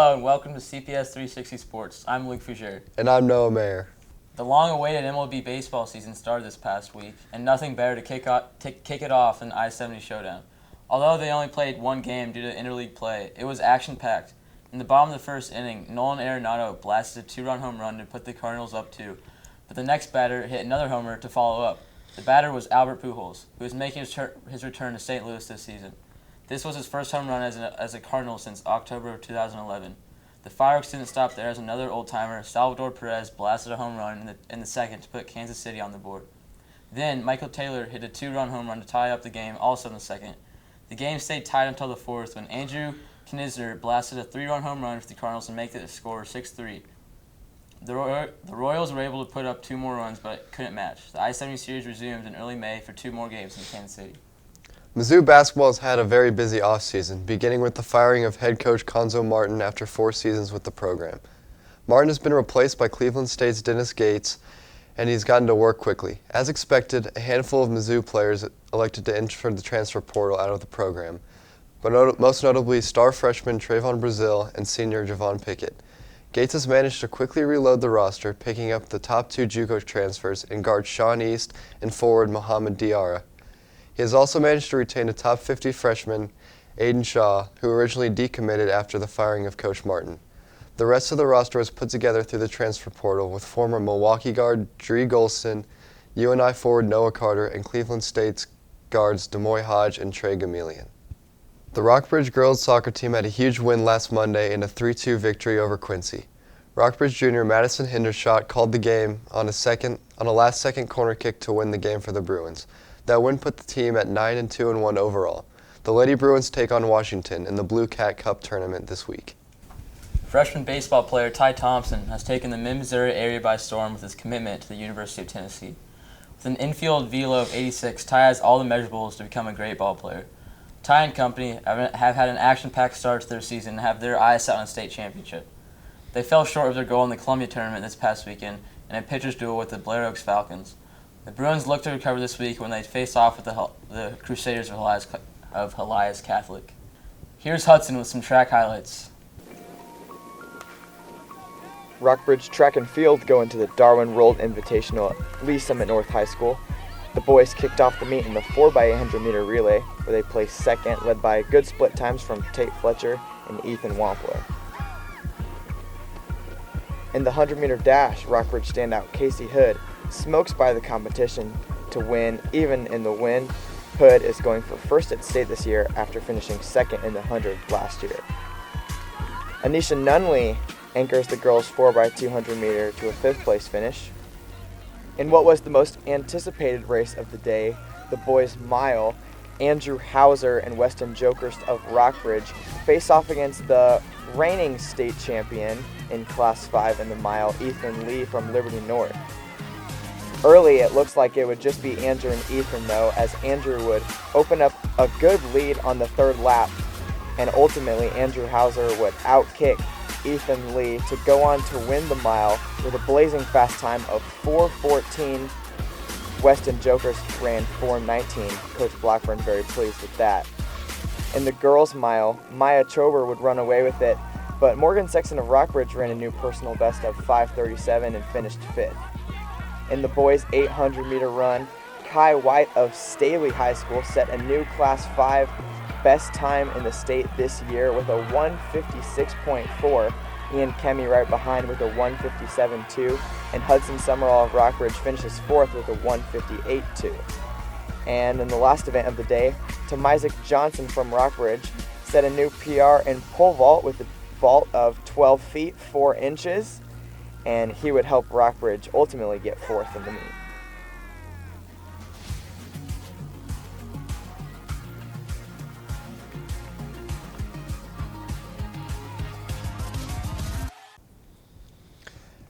Hello and welcome to CPS 360 Sports. I'm Luke Fougere. And I'm Noah Mayer. The long-awaited MLB baseball season started this past week, and nothing better to kick it off than I-70 Showdown. Although they only played one game due to interleague play, it was action-packed. In the bottom of the first inning, Nolan Arenado blasted a two-run home run to put the Cardinals up 2, but the next batter hit another homer to follow up. The batter was Albert Pujols, who is making his return to St. Louis this season. This was his first home run as a Cardinal since October of 2011. The fireworks didn't stop there as another old-timer, Salvador Perez, blasted a home run in the second to put Kansas City on the board. Then, Michael Taylor hit a two-run home run to tie up the game also in the second. The game stayed tied until the fourth when Andrew Knizner blasted a three-run home run for the Cardinals to make the score 6-3. The Royals were able to put up two more runs but couldn't match. The I-70 series resumed in early May for two more games in Kansas City. Mizzou basketball has had a very busy offseason, beginning with the firing of head coach Konzo Martin after 4 seasons with the program. Martin has been replaced by Cleveland State's Dennis Gates, and he's gotten to work quickly. As expected, a handful of Mizzou players elected to enter the transfer portal out of the program, but most notably star freshman Trayvon Brazile and senior Javon Pickett. Gates has managed to quickly reload the roster, picking up the top 2 JUCO transfers in guard Sean East and forward Mohamed Diarra. He has also managed to retain a top 50 freshman, Aiden Shaw, who originally decommitted after the firing of Coach Martin. The rest of the roster was put together through the transfer portal with former Milwaukee guard Dree Golston, UNI forward Noah Carter, and Cleveland State's guards Demoy Hodge and Trey Gamelian. The Rockbridge girls soccer team had a huge win last Monday in a 3-2 victory over Quincy. Rockbridge junior Madison Hindershot called the game on a last-second corner kick to win the game for the Bruins. That win put the team at 9-2-1 overall. The Lady Bruins take on Washington in the Blue Cat Cup tournament this week. Freshman baseball player Ty Thompson has taken the Mid-Missouri area by storm with his commitment to the University of Tennessee. With an infield velo of 86, Ty has all the measurables to become a great ball player. Ty and company have had an action-packed start to their season and have their eyes set on a state championship. They fell short of their goal in the Columbia tournament this past weekend in a pitcher's duel with the Blair Oaks Falcons. The Bruins look to recover this week when they face off with the Crusaders of Elias Catholic. Here's Hudson with some track highlights. Rockbridge track and field go into the Darwin Rolled Invitational at Lee Summit North High School. The boys kicked off the meet in the 4x800 meter relay, where they placed second, led by good split times from Tate Fletcher and Ethan Wampler. In the 100 meter dash, Rockbridge standout Casey Hood smokes by the competition to win. Even in the win, Hood is going for first at state this year after finishing second in the 100 last year. Anisha Nunley anchors the girls 4x200 meter to a 5th place finish. In what was the most anticipated race of the day, the boys' mile, Andrew Hauser and Weston Jokerst of Rockbridge face off against the reigning state champion in Class 5 in the mile, Ethan Lee from Liberty North. Early, it looks like it would just be Andrew and Ethan, though, as Andrew would open up a good lead on the 3rd lap, and ultimately Andrew Hauser would outkick Ethan Lee to go on to win the mile with a blazing fast time of 4:14. Weston Jokers ran 4:19. Coach Blackburn very pleased with that. In the girls' mile, Maya Chober would run away with it, but Morgan Sexton of Rockbridge ran a new personal best of 5:37 and finished 5th. In the boys' 800 meter run, Kai White of Staley High School set a new Class 5 best time in the state this year with a 1:56.4. Ian Kemi right behind with a 1:57.2, and Hudson Summerall of Rockbridge finishes 4th with a 1:58.2. And in the last event of the day, Isaac Johnson from Rockbridge set a new PR in pole vault with a vault of 12 feet 4 inches, and he would help Rockbridge ultimately get 4th in the meet.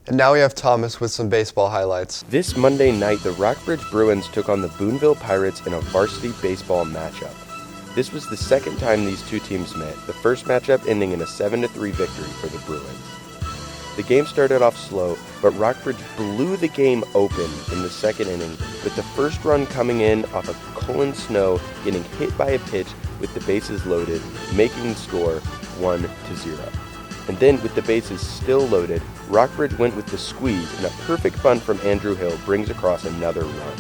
And now we have Thomas with some baseball highlights. This Monday night, the Rockbridge Bruins took on the Boonville Pirates in a varsity baseball matchup. This was the second time these two teams met, the first matchup ending in a 7-3 victory for the Bruins. The game started off slow, but Rockbridge blew the game open in the second inning, with the first run coming in off of Cullen Snow getting hit by a pitch with the bases loaded, making the score 1-0. And then, with the bases still loaded, Rockbridge went with the squeeze, and a perfect bunt from Andrew Hill brings across another run.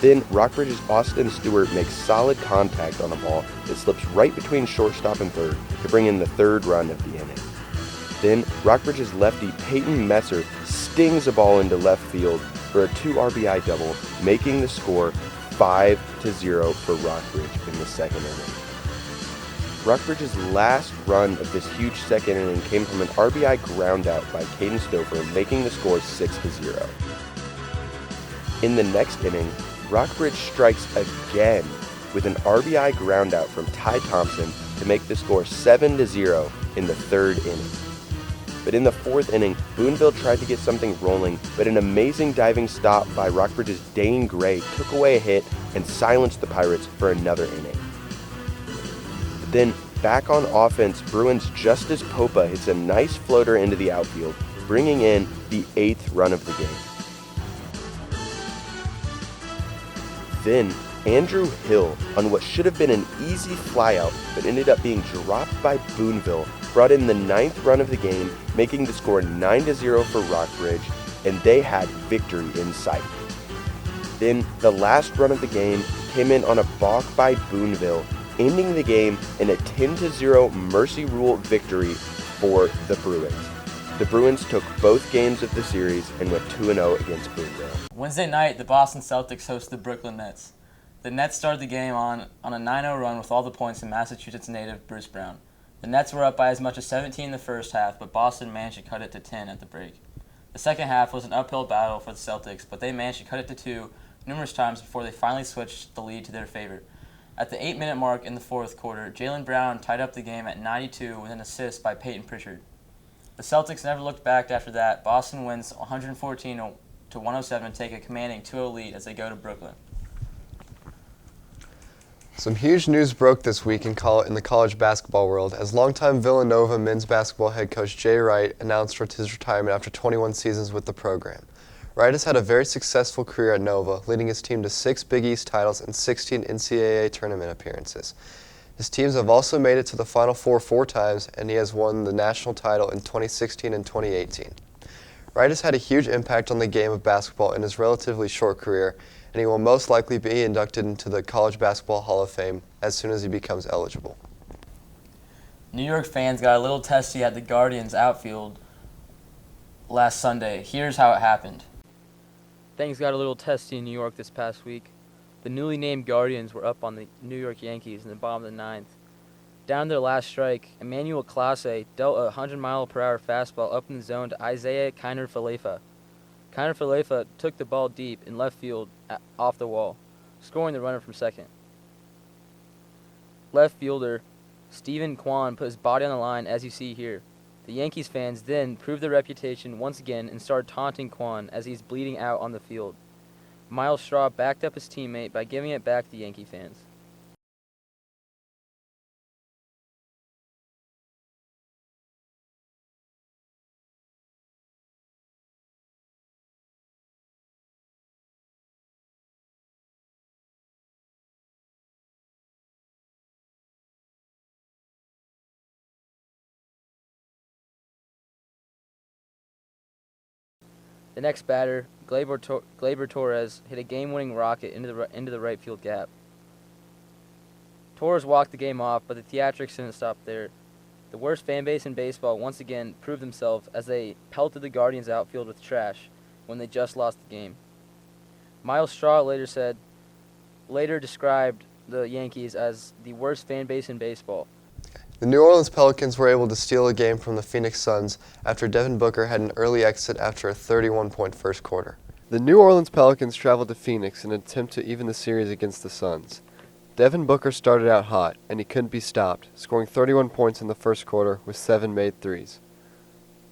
Then, Rockbridge's Austin Stewart makes solid contact on a ball that slips right between shortstop and third to bring in the third run of the inning. Then, Rockbridge's lefty Peyton Messer stings a ball into left field for a 2 RBI double, making the score 5-0 for Rockbridge in the second inning. Rockbridge's last run of this huge second inning came from an RBI groundout by Caden Stover, making the score 6-0. In the next inning, Rockbridge strikes again with an RBI groundout from Ty Thompson to make the score 7-0 in the third inning. But in the fourth inning, Boonville tried to get something rolling, but an amazing diving stop by Rockbridge's Dane Gray took away a hit and silenced the Pirates for another inning. Then, back on offense, Bruins' Justice Popa hits a nice floater into the outfield, bringing in the 8th run of the game. Then, Andrew Hill, on what should have been an easy flyout but ended up being dropped by Boonville, brought in the 9th run of the game, making the score 9-0 for Rockbridge, and they had victory in sight. Then, the last run of the game came in on a balk by Boonville, ending the game in a 10-0 Mercy Rule victory for the Bruins. The Bruins took both games of the series and went 2-0 against Boonville. Wednesday night, the Boston Celtics hosted the Brooklyn Nets. The Nets started the game on a 9-0 run with all the points in Massachusetts native Bruce Brown. The Nets were up by as much as 17 in the first half, but Boston managed to cut it to 10 at the break. The second half was an uphill battle for the Celtics, but they managed to cut it to 2 numerous times before they finally switched the lead to their favor. At the 8-minute mark in the fourth quarter, Jaylen Brown tied up the game at 92 with an assist by Peyton Pritchard. The Celtics never looked back after that. Boston wins 114-107 and take a commanding 2-0 lead as they go to Brooklyn. Some huge news broke this week in the college basketball world as longtime Villanova men's basketball head coach Jay Wright announced his retirement after 21 seasons with the program. Wright has had a very successful career at Nova, leading his team to 6 Big East titles and 16 NCAA tournament appearances. His teams have also made it to the Final Four 4 times, and he has won the national title in 2016 and 2018. Wright has had a huge impact on the game of basketball in his relatively short career, and he will most likely be inducted into the College Basketball Hall of Fame as soon as he becomes eligible. New York fans got a little testy at the Guardians outfield last Sunday. Here's how it happened. Things got a little testy in New York this past week. The newly named Guardians were up on the New York Yankees in the bottom of the 9th. Down their last strike, Emmanuel Clase dealt a 100-mile-per-hour fastball up in the zone to Isaiah Kiner-Falefa. Kiner-Falefa took the ball deep in left field off the wall, scoring the runner from second. Left fielder Stephen Kwan put his body on the line, as you see here. The Yankees fans then proved their reputation once again and started taunting Kwan as he's bleeding out on the field. Miles Straw backed up his teammate by giving it back to the Yankee fans. The next batter, Gleyber Torres, hit a game-winning rocket into the right field gap. Torres walked the game off, but the theatrics didn't stop there. The worst fan base in baseball once again proved themselves as they pelted the Guardians outfield with trash when they just lost the game. Miles Straw later described the Yankees as the worst fan base in baseball. The New Orleans Pelicans were able to steal a game from the Phoenix Suns after Devin Booker had an early exit after a 31-point first quarter. The New Orleans Pelicans traveled to Phoenix in an attempt to even the series against the Suns. Devin Booker started out hot, and he couldn't be stopped, scoring 31 points in the first quarter with 7 made threes.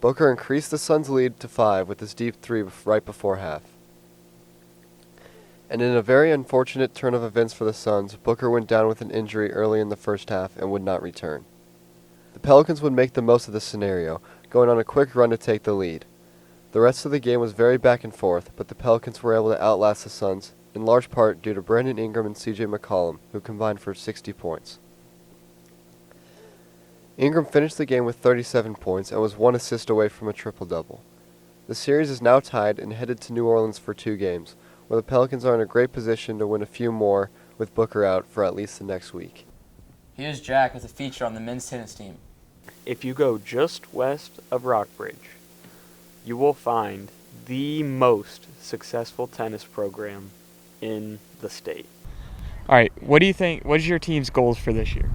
Booker increased the Suns' lead to 5 with his deep three right before half. And in a very unfortunate turn of events for the Suns, Booker went down with an injury early in the first half and would not return. The Pelicans would make the most of this scenario, going on a quick run to take the lead. The rest of the game was very back and forth, but the Pelicans were able to outlast the Suns, in large part due to Brandon Ingram and C.J. McCollum, who combined for 60 points. Ingram finished the game with 37 points and was 1 assist away from a triple-double. The series is now tied and headed to New Orleans for 2 games, where the Pelicans are in a great position to win a few more with Booker out for at least the next week. Here's Jack with a feature on the men's tennis team. If you go just west of Rockbridge, you will find the most successful tennis program in the state. All right, what do you think? What is your team's goals for this year?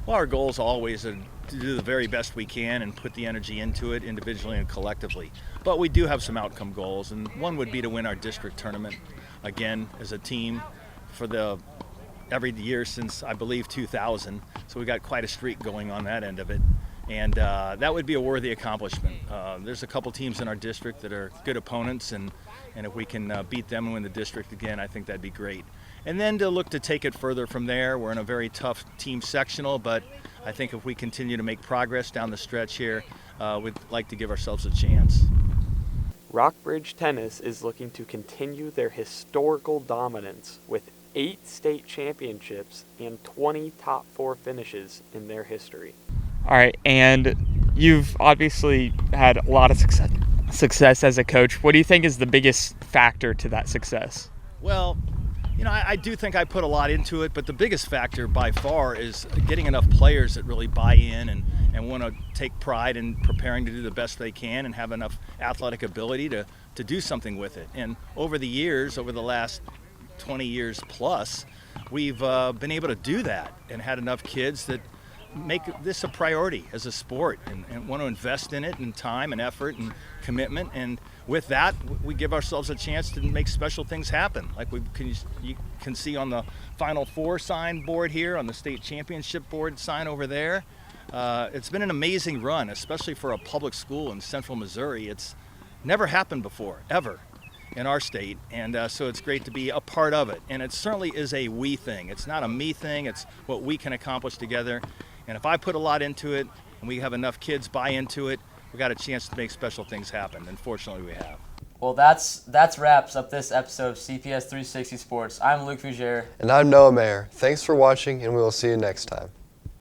Well, our goal is always to do the very best we can and put the energy into it individually and collectively. But we do have some outcome goals, and one would be to win our district tournament again as a team for every year since, I believe, 2000. So we got quite a streak going on that end of it. And that would be a worthy accomplishment. There's a couple teams in our district that are good opponents, and if we can beat them and win the district again, I think that'd be great. And then to look to take it further from there. We're in a very tough team sectional, but I think if we continue to make progress down the stretch here, we'd like to give ourselves a chance. Rockbridge Tennis is looking to continue their historical dominance with 8 state championships and 20 top 4 finishes in their history. All right, and you've obviously had a lot of success as a coach. What do you think is the biggest factor to that success? Well, I do think I put a lot into it, but the biggest factor by far is getting enough players that really buy in and want to take pride in preparing to do the best they can and have enough athletic ability to do something with it. And over the years, over the last 20 years plus, we've been able to do that and had enough kids that make this a priority as a sport and want to invest in it in time and effort and commitment. And with that, we give ourselves a chance to make special things happen. Like you can see on the Final Four sign board here, on the state championship board sign over there. It's been an amazing run, especially for a public school in central Missouri. It's never happened before, ever, in our state. And so it's great to be a part of it. And it certainly is a we thing. It's not a me thing. It's what we can accomplish together. And if I put a lot into it and we have enough kids buy into it, we got a chance to make special things happen. And fortunately, we have. Well, that's wraps up this episode of CPS 360 Sports. I'm Luke Fougere. And I'm Noah Mayer. Thanks for watching, and we will see you next time.